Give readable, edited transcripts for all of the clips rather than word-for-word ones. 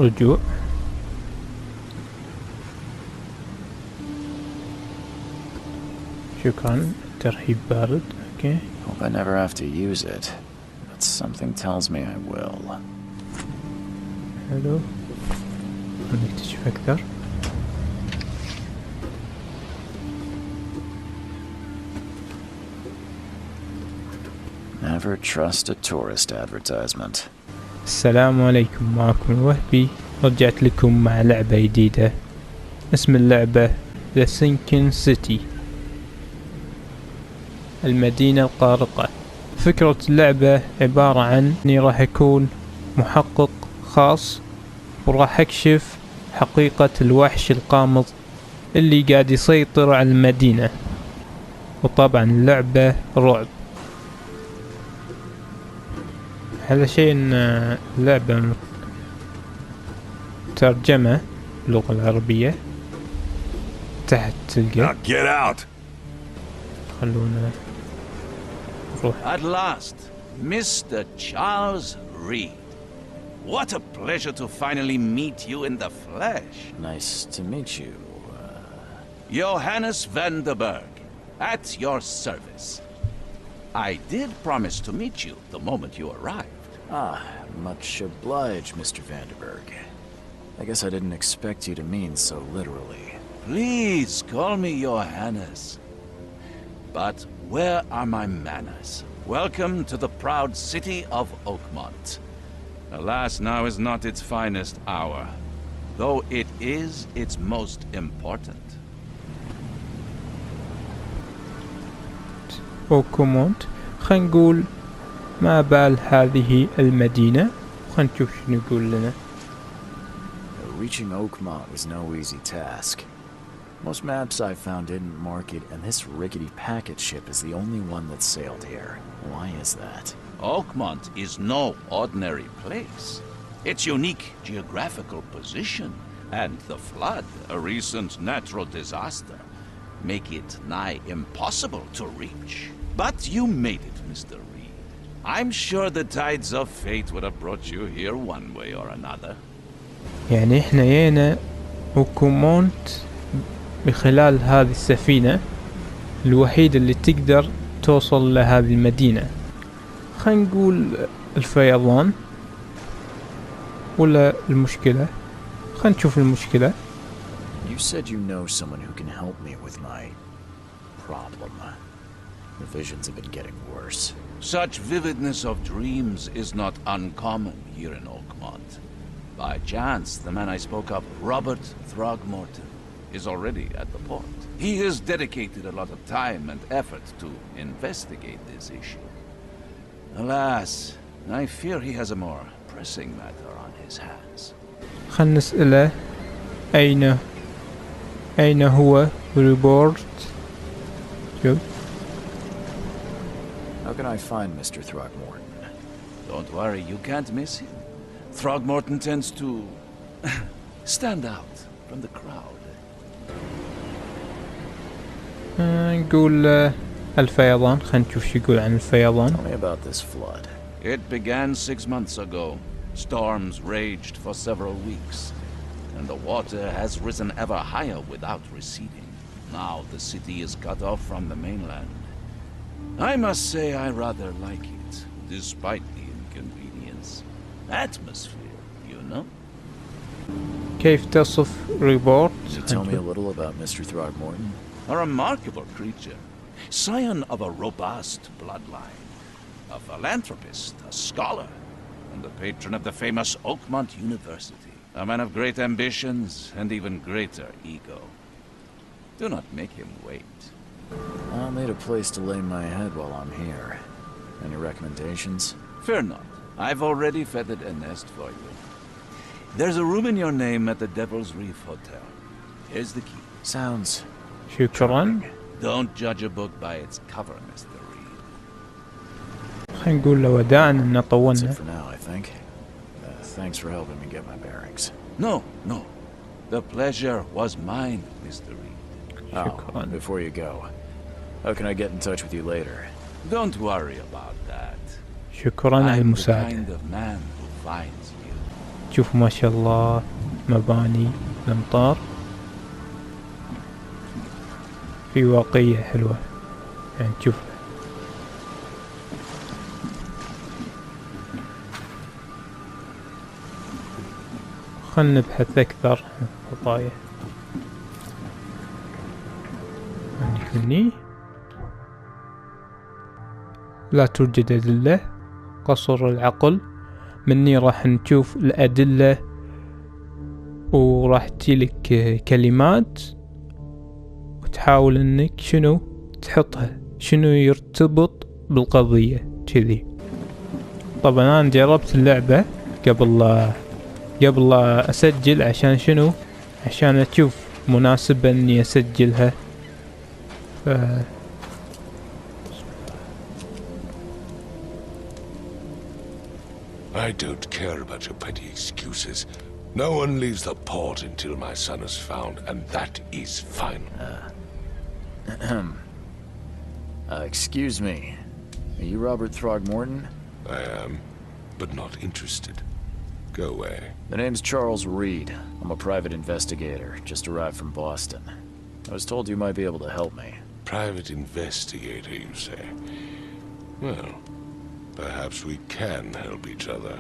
رجوع. شكرا، ترحيب بارد. اوكي. Hope I never have to use it, but something tells me I will. حلو، نكتشف أكثر. Never trust a tourist advertisement. السلام عليكم، معكم الوهبي. رجعت لكم مع لعبة جديدة. اسم اللعبة The Sinking City، المدينة الغارقة. فكرة اللعبة عبارة عن اني راح اكون محقق خاص، وراح اكشف حقيقة الوحش القامض اللي قاعد يسيطر على المدينة. وطبعا اللعبة رعب. هذا شيء ان اللعبة ترجمة باللغة العربية. تحت تلقى. خلونا نروح. At last, Mr. Charles Reed. What a pleasure to finally meet you in the flesh. Nice to meet you. Johannes van der Berg, at your service. I did promise to meet you the moment you arrived. Ah, much obliged, Mr. Vanderberg. I guess I didn't expect you to mean so literally. Please call me Johannes. But where are my manners? Welcome to the proud city of Oakmont. Alas, now is not its finest hour, though it is its most important. اوكمونت. خلينا نقول ما بال هذه المدينة، خلينا نشوف شنو يقول لنا. Reaching Oakmont was no easy task. Most maps I found didn't mark it, and this rickety packet ship is the only one that sailed here. Why is that? Oakmont is no ordinary place. Its unique geographical position and the flood, a recent natural disaster, make it nigh impossible to reach. But you made it, Mr. Reed. I'm sure the tides of fate would have brought you here one way or another. يعني احنا جينا اوكمونت بخلال هذه السفينة الوحيدة اللي تقدر توصل لهذه المدينة. خلينا نقول الفيضان ولا المشكلة. خلينا نشوف المشكلة. You said you know someone who can help me with my problem. The visions have been getting worse. Such vividness of dreams is not uncommon here in Oakmont. By chance, the man I spoke of, Robert Throgmorton, is already at the port. He has dedicated a lot of time and effort to investigate this issue. Alas, I fear he has a more pressing matter on his hands. خلنا نسأله أين هو ريبورت. شوف. How can I find Mr. Throgmorton? Don't worry, you can't miss him. Throgmorton tends to stand out from the crowd. نقول الفيضان. خلينا نشوف شو يقول عن الفيضان. Tell me about this flood. It began 6 months ago. Storms raged for several weeks, and the water has risen ever higher without receding. Now the city is cut off from the mainland. I must say I rather like it, despite the inconvenience. Atmosphere, you know? كيف تصف ريبورت؟ Could you tell me a little about Mr. Throgmorton? A remarkable creature, scion of a robust bloodline, a philanthropist, a scholar, and the patron of the famous Oakmont University. A man of great ambitions and even greater ego. Do not make him wait. I'll need a place to lay my head while I'm here. Any recommendations? Fear not. I've already feathered a nest for you. There's a room in your name at the Devil's Reef Hotel. Here's the key. Sounds شكرا. Don't judge a book by its cover, Mr. Reed. خلينا نقول له وداعا ان that's طولنا. it for now, I think. Thanks for helping me get my bearings. No. The pleasure was mine, Mr. Reed. شكرا. Before you go, how can I get in touch with you later? Don't worry about that. شكرا على I'm the المساعدة. kind of man who finds you. تشوف ما شاء الله مباني الأمطار في واقعية حلوة يعني تشوف. خلنا نبحث أكثر عن الخطايا. عندك هني لا توجد أدلة، قصر العقل. مني راح نشوف الأدلة وراح تجيلك كلمات وتحاول انك شنو تحطها، شنو يرتبط بالقضية كذي. طبعا انا جربت اللعبة قبل لا اسجل عشان شنو، عشان اشوف مناسبة اني اسجلها. I don't care about your petty excuses. No one leaves the port until my son is found, and that is final. Excuse me. Are you Robert Throgmorton? I am, but not interested. Go away. The name's Charles Reed. I'm a private investigator, just arrived from Boston. I was told you might be able to help me. Private investigator, you say? Well, perhaps we can help each other.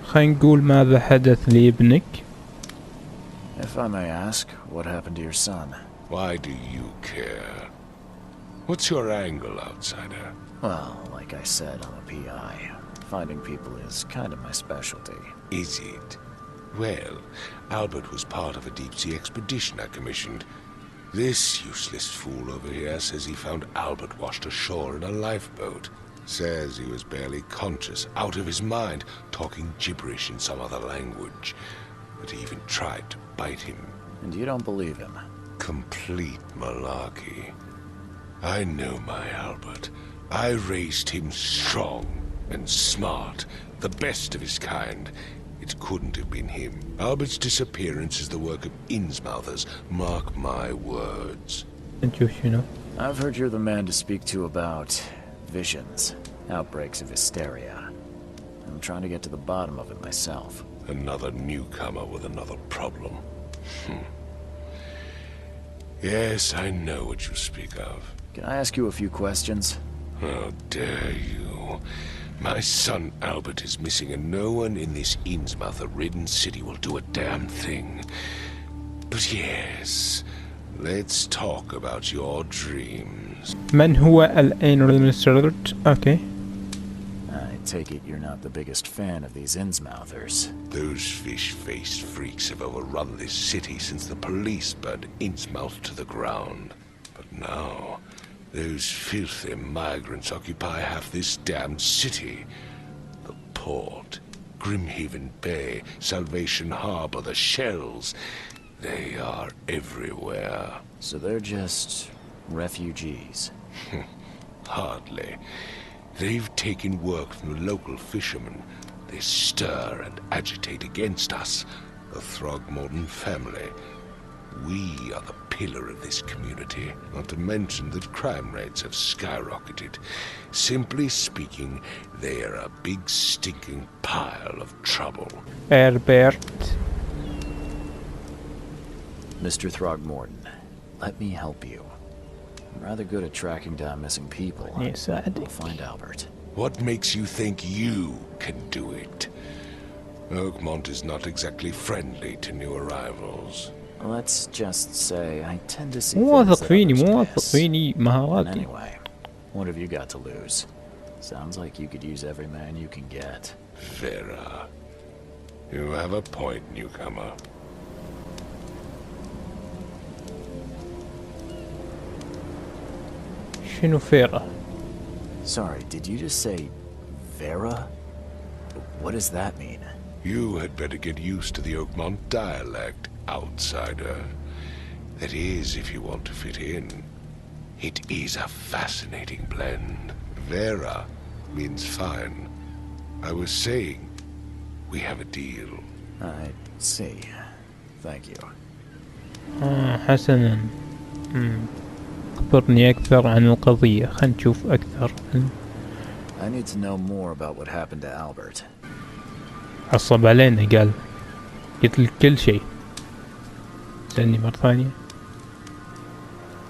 خلينا نقول ماذا حدث لابنك. If I may ask, what happened to your son? Why do you care? What's your angle, outsider? Well, like I said, I'm a PI. Finding people is kind of my specialty. Is it? Well, Albert was part of a deep-sea expedition I commissioned. This useless fool over here says he found Albert washed ashore in a lifeboat. Says he was barely conscious, out of his mind, talking gibberish in some other language. But he even tried to bite him. And you don't believe him? Complete malarkey. I know my Albert. I raised him strong and smart, the best of his kind. It couldn't have been him. Albert's disappearance is the work of Innsmouthers, mark my words. I've heard you're the man to speak to about visions, outbreaks of hysteria. I'm trying to get to the bottom of it myself. Another newcomer with another problem. Yes, I know what you speak of. Can I ask you a few questions? How dare you? My son Albert is missing, and no one in this Innsmouther-ridden city will do a damn thing. But yes, let's talk about your dreams. من هو الأين administrator? Okay. I take it you're not the biggest fan of these Innsmouthers. Those fish-faced freaks have overrun this city since the police burned Innsmouth to the ground. But now, those filthy migrants occupy half this damned city. The port, Grimhaven Bay, Salvation Harbor, the shells. They are everywhere. So they're just refugees? Hardly. They've taken work from the local fishermen. They stir and agitate against us, the Throgmorton family. We are the pillar of this community, not to mention that crime rates have skyrocketed. Simply speaking, they are a big stinking pile of trouble. Herbert. Mr. Throgmorton, let me help you. I'm rather good at tracking down missing people. Yes, I We'll find Albert. What makes you think you can do it? Oakmont is not exactly friendly to new arrivals. Let's just say I tend to see مو things واثق that فيني others مو واثق miss. فيني مهاراتي. Anyway, what have you got to lose? Sounds like you could use every man you can get. Vera, you have a point, newcomer. شنو فيرة؟ Sorry, did you just say Vera? What does that mean? You had better get used to the Oakmont dialect, outsider. That is, if you want to fit in. It is a fascinating blend. Vera means fine. I was saying, we have a deal. I see. Thank you. حسنا. أخبرني أكثر عن القضية. خلينا نشوف أكثر. I need to know more about what happened to Albert. عصب علينا قال قلت لك كل شيء. سألني مرة ثانية.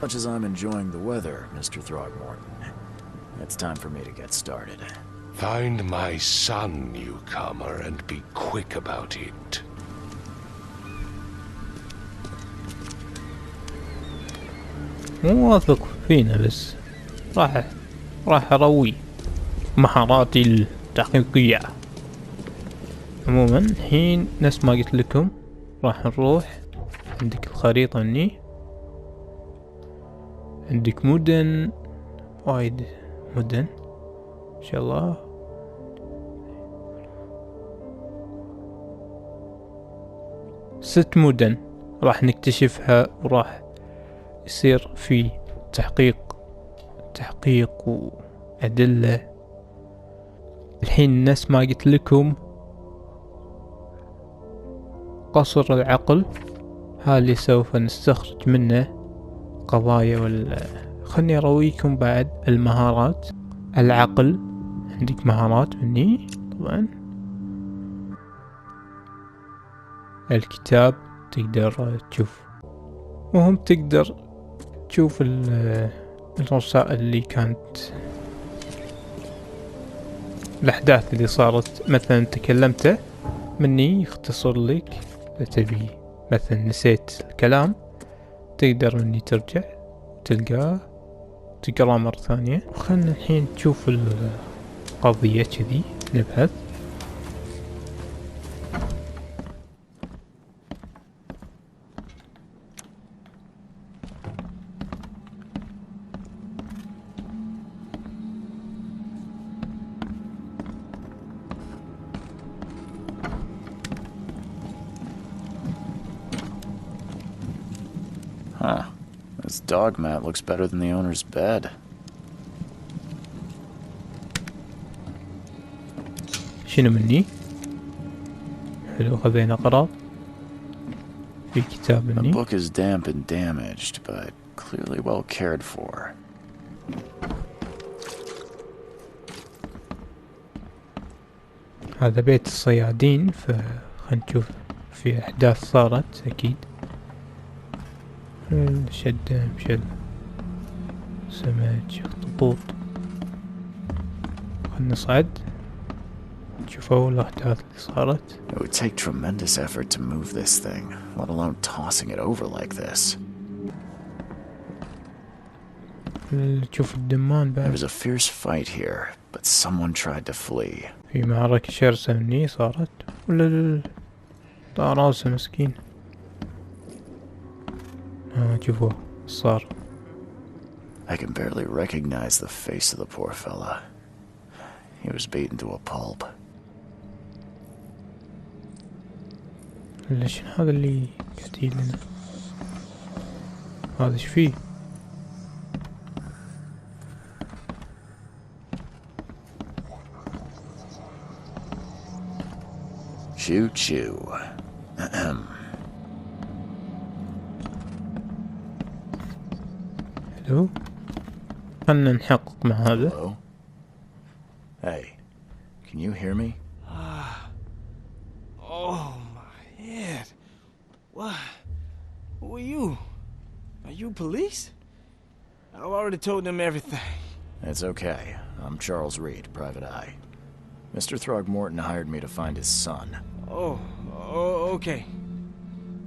Much as I'm enjoying the weather, Mr. Throgmorton, it's time for me to get started. Find my son, newcomer, and be quick about it. مو واثق فينا بس راح اروي مهاراتي التحقيقية. عموما الحين نفس ما قلت لكم راح نروح. عندك الخريطة هني، عندك مدن وايد مدن ان شاء الله. ست مدن راح نكتشفها وراح يصير في تحقيق وأدلة. الحين نفس ما قلت لكم قصر العقل هذا اللي سوف نستخرج منه قضايا خلني ارويكم بعد المهارات. العقل عندك مهارات مني طبعا. الكتاب تقدر تشوف، وهم تقدر تشوف الرسائل اللي كانت، الأحداث اللي صارت. مثلا تكلمته مني يختصر لك. إذا تبي مثلا نسيت الكلام تقدر مني ترجع تلقاه تقرأ مرة ثانية. خلنا الحين نشوف القضية كذي نبحث. Huh. This dog mat looks better than the owner's bed. شنو مني؟ حلو خذينا قرار. في كتاب مني. The book is damp and damaged, but clearly well cared for. هذا بيت الصيادين، فخلنا نشوف في أحداث صارت أكيد. شد مشل سمك خطوط. خلنا نصعد نشوف أول الأحداث اللي صارت. It would take tremendous effort to move this thing, let alone tossing it over like this. نشوف الدمان There بعد. was a fierce fight here, but someone tried to flee. في معركة شرسة مني صارت. ولا طار راسه مسكين. شوفوا صار. I can barely recognize the face of the poor fella. He was beaten to a pulp. ليش هذا اللي قاعد لنا؟ هذا ايش فيه؟ Choo choo. حلو. خلنا نحقق مع هذا. Hello? Hey, can you hear me? Oh my head. What? Who are you? Are you police? I've already told them everything. It's okay. I'm Charles Reed, Private Eye. Mr. Throgmorton hired me to find his son. Oh, okay.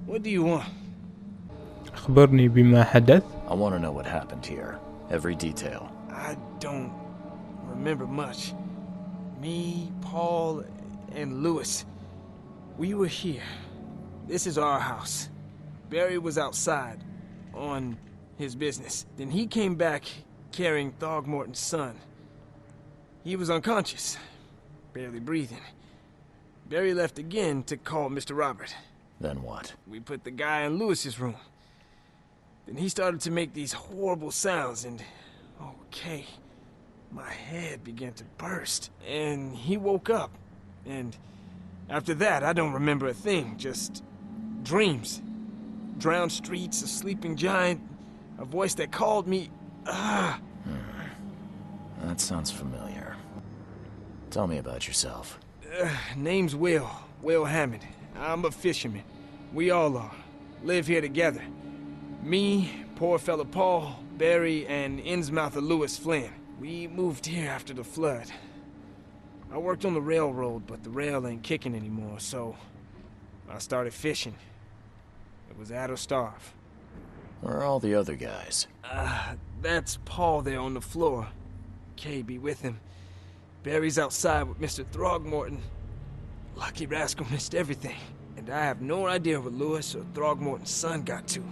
What do you want? أخبرني بما حدث. I want to know what happened here. Every detail. I don't remember much. Me, Paul, and Lewis. We were here. This is our house. Barry was outside on his business. Then he came back carrying Throgmorton's son. He was unconscious, barely breathing. Barry left again to call Mr. Robert. Then what? We put the guy in Lewis's room. Then he started to make these horrible sounds and... okay. My head began to burst. And he woke up. And after that, I don't remember a thing. Just dreams. Drowned streets, a sleeping giant, a voice that called me. That sounds familiar. Tell me about yourself. Name's Will Hammond. I'm a fisherman. We all are. Live here together. Me, poor fella Paul, Barry, and Innsmouther Lewis Flynn. We moved here after the flood. I worked on the railroad, but the rail ain't kicking anymore, so I started fishing. It was at or starve. Where are all the other guys? That's Paul there on the floor. Kay be with him. Barry's outside with Mr. Throgmorton. Lucky rascal missed everything. And I have no idea where Lewis or Throgmorton's son got to.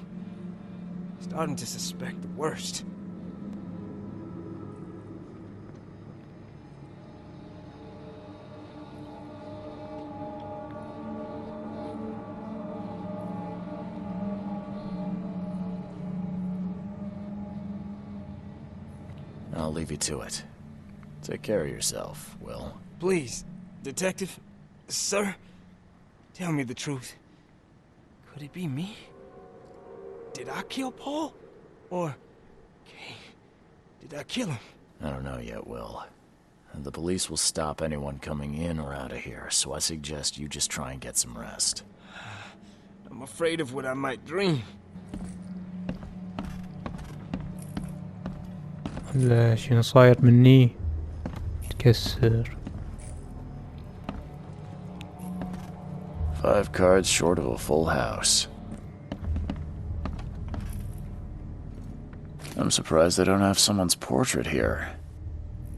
Starting to suspect the worst. I'll leave you to it. Take care of yourself, Will. Please, Detective, sir, tell me the truth. Could it be me? Did I kill Paul? Or, Kay, did I kill him? I don't know yet, Will. The police will stop anyone coming in or out of here, so I suggest you just try and get some rest. I'm afraid of what I might dream. لا شنو صاير مني تكسر 5 cards short of a full house. I'm surprised they don't have someone's portrait here.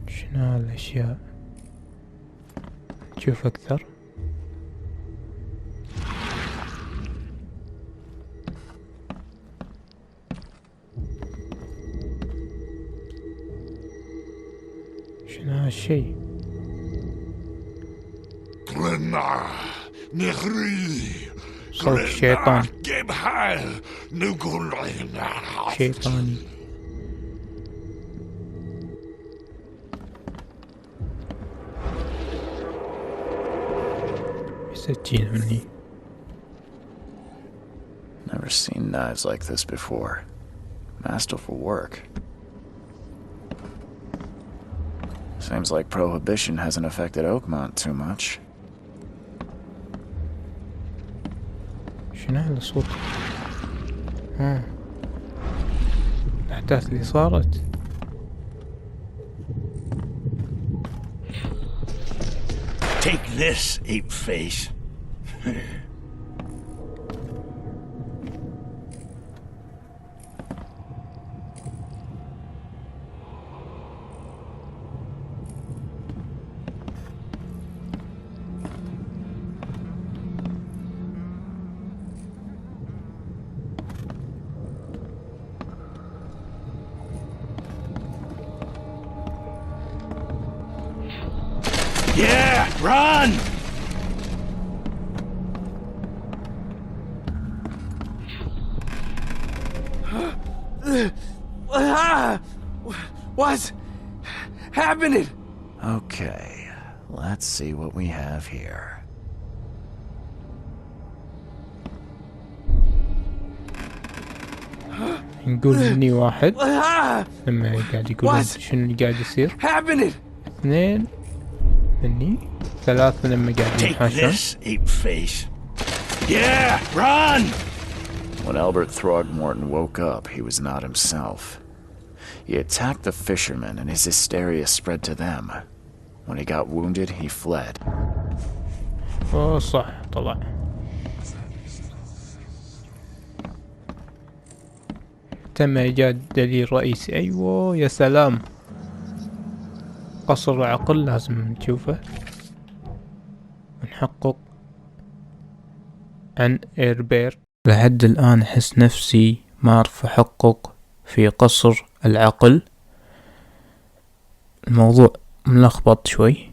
شنو هالاشياء نشوف اكثر شنو هالشي صوت شيطان شيطاني سكين مني Never seen knives like this before. Masterful work. Seems like Prohibition hasn't affected Oakmont too much. شنو هالصوت الأحداث اللي صارت Take this, ape face. Yeah, run! What's happening? Okay, let's see what we have here. نقول مني واحد لما قاعد يقول شنو اللي قاعد يصير Happening? 2 مني 3 لما قاعد Take ينحاشون this, ape face. Yeah, run! When Albert Throgmorton woke up, he was not himself. He attacked the fishermen and his hysteria spread to them. When he got wounded, he fled. اوه صح طلع تم ايجاد دليل رئيسي ايوه يا سلام قصر العقل لازم نشوفه ونحقق عن ايربير لحد الان احس نفسي ما اعرف احقق في قصر العقل الموضوع ملخبط شوي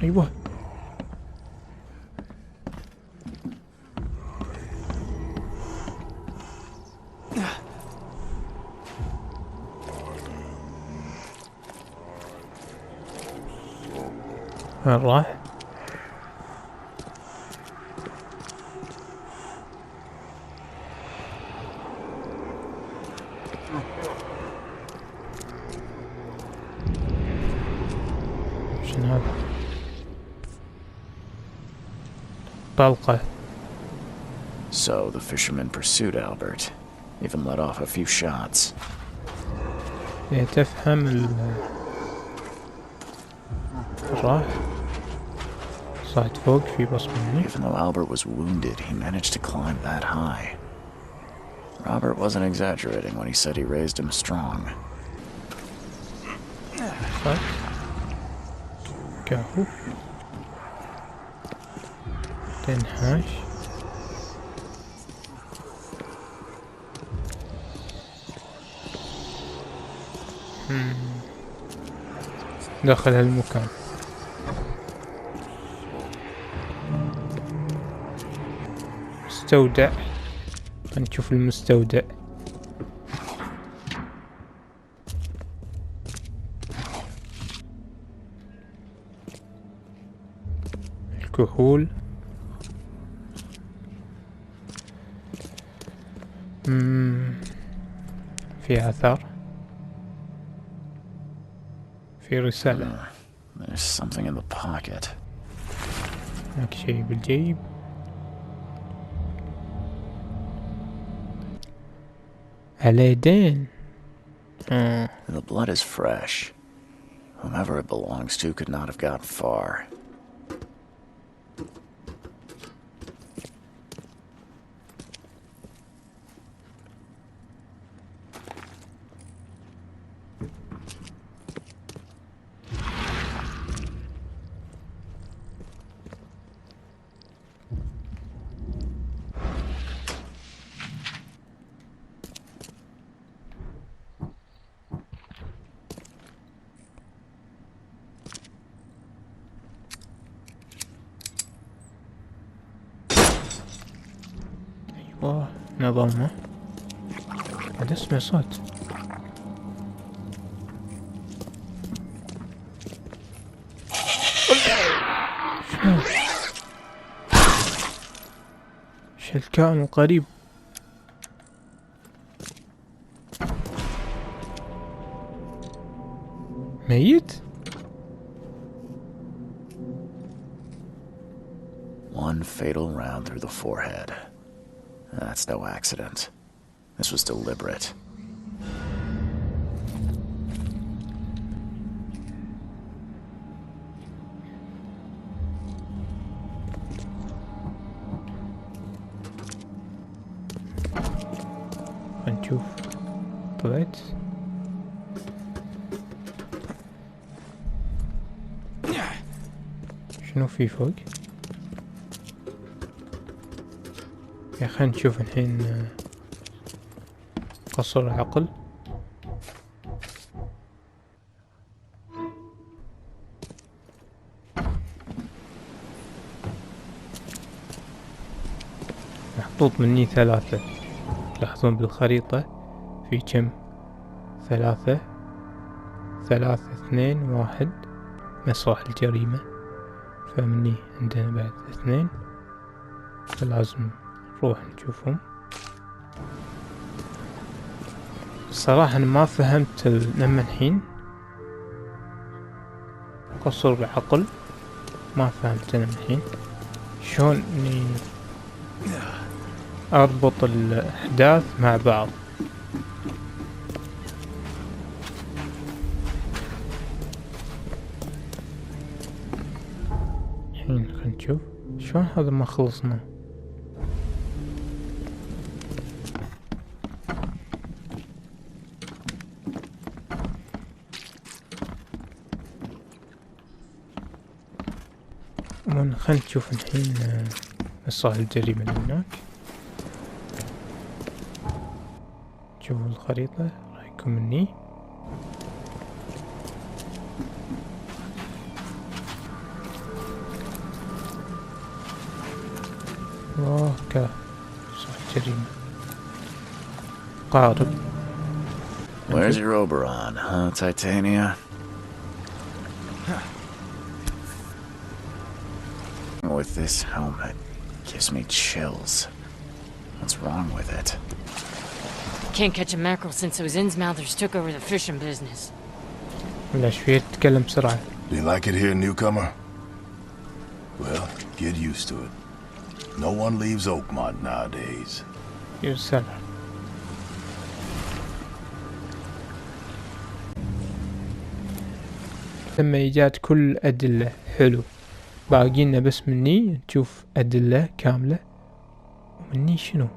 ايوه. وين راح؟ شنو هذا؟ طلقة. So the fisherman pursued Albert, even let off a few shots. تفهم راح صعد فوق في بصمة مني. Even though Albert was wounded, he managed to climb that high. Robert wasn't exaggerating when he said he raised him strong. صعد كهو تنحاش. داخل هالمكان. مستودع. نشوف المستودع. الكحول. في آثار. في رسالة. There's something in the pocket. هناك شيء بالجيب. عليه دين. The blood is fresh. Whomever it belongs to could not have gotten far. أيوة نظامه. قاعد اسمع صوت. شنو؟ ايش الكائن القريب؟ ميت؟ One fatal round through the forehead. That's no accident. This was deliberate. نشوف. طلعت. شنو في فوق؟ يا خلينا نشوف الحين قصر العقل. محطوط مني 3. تلاحظون بالخريطة في كم؟ 3 3 2 1 مسرح الجريمة. فمني عندنا بعد 2. فلازم نروح نشوفهم. الصراحة أنا ما فهمت لما الحين قصر بعقل. ما فهمت أنا الحين شلون إني أربط الأحداث مع بعض. الحين خلينا نشوف شلون هذا ما خلصنا. خلينا نشوف الحين مسرح الجريمة اللي هناك. شوفوا الخريطة رايكم مني. اوكا صح جريمة قارب. Where's your Oberon, huh, Titania? With this helmet, gives me chills. What's wrong with it? Can't catch a mackerel since those Innsmouthers took over the fishing business. ولا شوية تتكلم بسرعة. Do you like it here, newcomer? Well, get used to it. No one leaves Oakmont nowadays. يا سلام. لما إيجاد كل أدلة حلو. باقينا بس مني نشوف أدلة كاملة. ومني شنو؟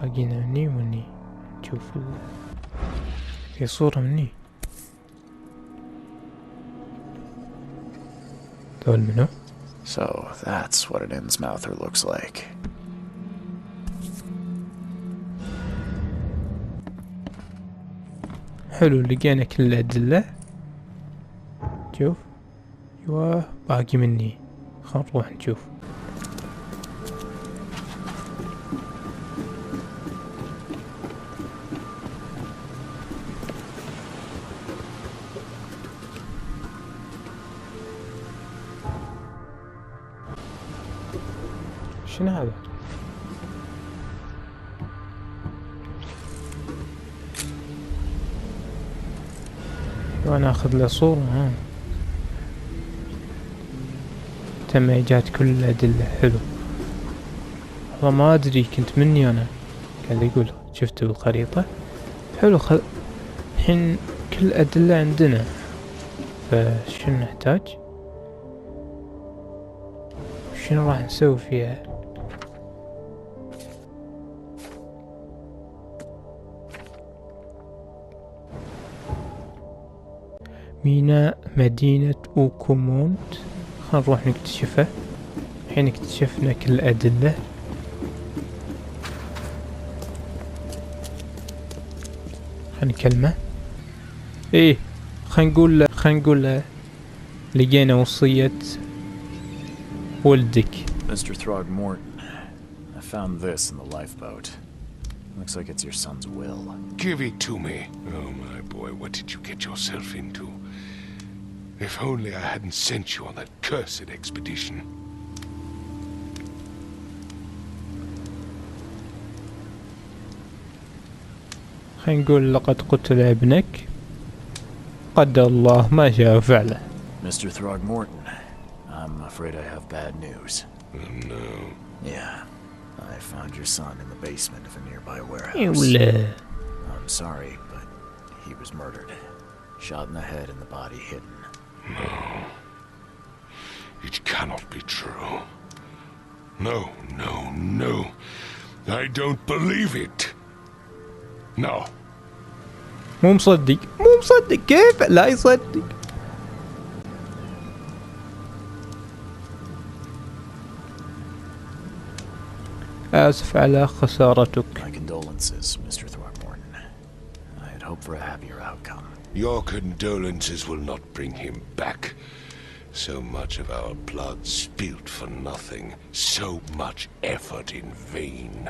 باقينا مني ومني نشوف في صورة مني. دول منو؟ So, that's what an Innsmouther looks like. حلو لقينا كل الأدلة. شوف ايوه باقي مني. خل نروح نشوف. شنو هذا؟ وانا اخذ له صورة. ها تم ايجاد كل الادلة. حلو والله ما ادري كنت مني انا قاعد يقول شفته بالخريطة. حلو الحين كل الادلة عندنا. فشنو نحتاج؟ شنو راح نسوي فيها؟ ميناء مدينة اوكمونت. خلينا نروح نكتشفه. الحين اكتشفنا كل الأدلة. خلينا نكلمه. ايه خلينا نقول له لقينا وصية ولدك. Mr. Throgmorton, I found this in the lifeboat. Looks like it's your son's will. Give it to me. Oh, my boy, what did you get yourself into? If only I hadn't sent you on that cursed expedition. خلينا نقول لقد قتل ابنك. قدر الله ما شاء فعله. Mr. Throgmorton, I'm afraid I have bad news. Oh, no. Yeah, I found your son in the basement of a nearby يا warehouse. ولا. I'm sorry, but he was murdered. Shot in the head and the body hidden. No. It cannot be true. No, no, no. I don't believe it. No. مو مصدق كيف لا يصدق. آسف على خسارتك. My condolences, Mr. Throgmorton. I had hoped for a happier outcome. Your condolences will not bring him back. So much of our blood spilt for nothing. So much effort in vain.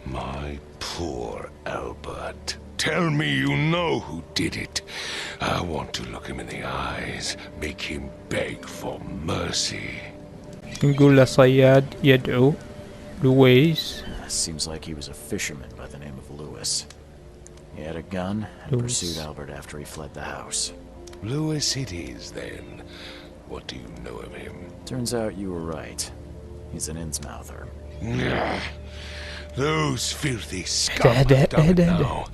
My poor Albert. Tell me you know who did it. I want to look him in the eyes. Make him beg for mercy. نقول له صياد يدعو لويس. Seems like he was a fisherman by the name of Lewis. He had a gun and Lewis. pursued Albert after he fled the house. Lewis it is, then. What do you know of him? Turns out you were right. He's an Innsmouther. Nah. Those filthy scum have done it now.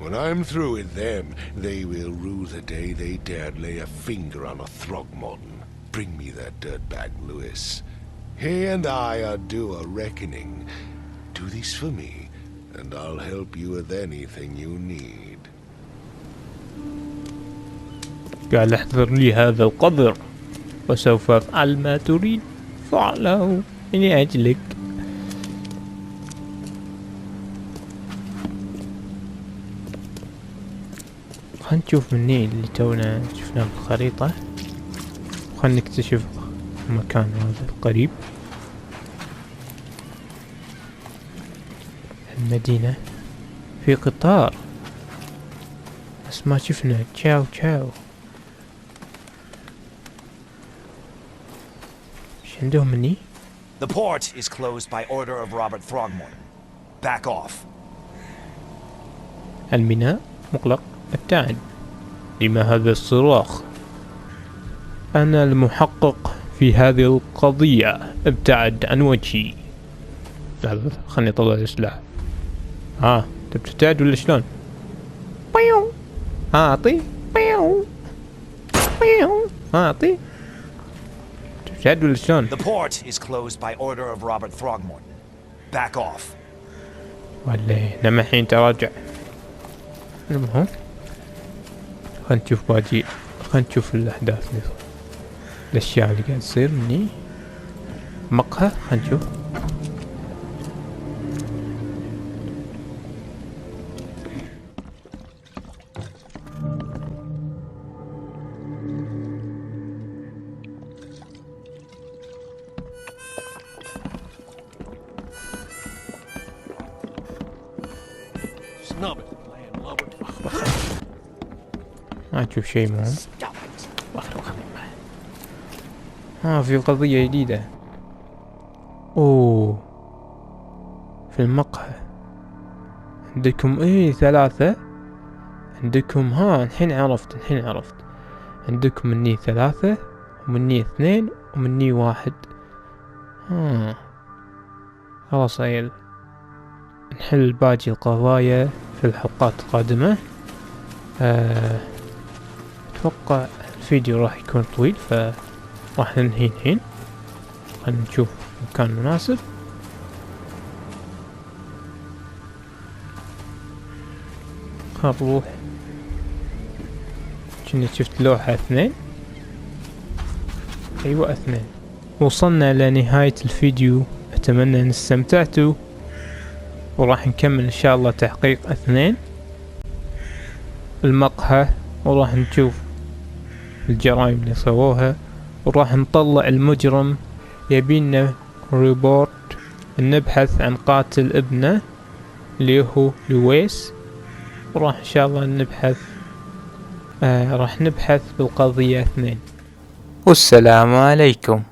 When I'm through with them, they will rue the day they dared lay a finger on a Throgmorton. Bring me that dirtbag, Lewis. He and I are due a reckoning. Do this for me, and I'll help you with anything you need. قال احضر لي هذا القدر وسوف أفعل ما تريد فعله من أجلك. خلنا نشوف مني اللي تونا شفناه بالخريطة. خلنا نكتشف المكان هذا القريب. المدينة في قطار بس ما شفنا. تشاو تشاو. ايش عندهم مني؟ The port is closed by order of Robert Throgmorton. Back off. الميناء مغلق. ابتعد. لما هذا الصراخ؟ أنا المحقق في هذه القضية. ابتعد عن وجهي. لحظة خلني أطلع السلاح. تبي تبتعد ولا شلون؟ بيو. أعطي. بيو. بيو. أعطي. تبتعد ولا شلون؟ The port is closed by order of Robert Throgmorton. Back off. ولا لما الحين تراجع. المهم خلنا نشوف باجي. خلنا نشوف الأحداث اللي الأشياء اللي قاعد تصير مني. مقهى. خلنا نشوف. ما تشوف شيء مهم. في قضية جديدة. في المقهى عندكم 3. عندكم الحين عرفت. عندكم مني 3 ومني 2 ومني 1. خلاص عيل، نحل باقي القضايا في الحلقات القادمة. اتوقع الفيديو راح يكون طويل فراح ننهي الحين. خلينا نشوف مكان مناسب. نروح. كنت شفت لوحة 2. ايوه 2. وصلنا لنهاية الفيديو. اتمنى ان استمتعتوا، وراح نكمل ان شاء الله تحقيق 2 المقهى، وراح نشوف الجرائم اللي سووها، وراح نطلع المجرم. يبينا ريبورت نبحث عن قاتل ابنه اللي هو لويس، وراح ان شاء الله نبحث راح نبحث بالقضية 2. والسلام عليكم.